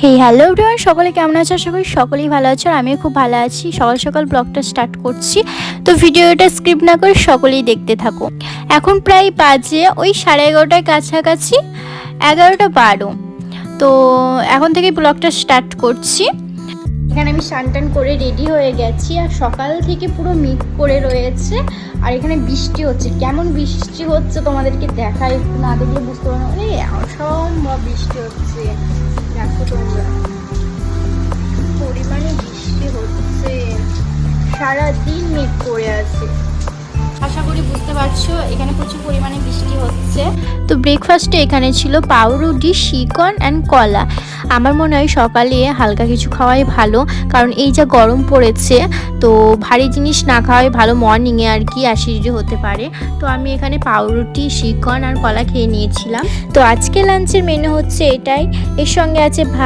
Hello everyone, সকলে কেমন আছো? আশা করি সকলেই ভালো আছো আর আমিও খুব ভালো আছি। সকাল সকাল ব্লগটা স্টার্ট করছি, তো ভিডিওটা স্কিপ না করে সকলেই দেখতে থাকো। এখন প্রায় বাজে ওই 11:30টার কাছাকাছি, 11:12। তো এখন থেকে ব্লগটা স্টার্ট করছি। এখানে আমি স্নান করে রেডি হয়ে গেছি আর সকাল থেকে পুরো মেঘ করে রয়েছে আর এখানে বৃষ্টি হচ্ছে। কেমন বৃষ্টি হচ্ছে তোমাদেরকে দেখাই, না দেখলে বুঝতে পারো। মানে অসম্ভব বৃষ্টি হচ্ছে, দেখো তোমরা পরিমাণে বৃষ্টি হচ্ছে, সারাদিন মেঘ করে আছে। আশা করি বুঝতে পারছো এখানে প্রচুর পরিমাণে বৃষ্টি হচ্ছে। তো ব্রেকফাস্টে এখানে ছিল পাউরুটি, শিকন অ্যান্ড কলা। আমার মনে হয় সকালে হালকা কিছু খাওয়াই ভালো, কারণ এই যা গরম পড়েছে, তো ভারী জিনিস না খাওয়াই ভালো মর্নিংয়ে আর কি, অ্যাসিডিটি হতে পারে। তো আমি এখানে পাউরুটি, শিকন আর কলা খেয়ে নিয়েছিলাম। তো আজকে লাঞ্চের মেনু হচ্ছে এটাই। এর সঙ্গে আছে ভাত,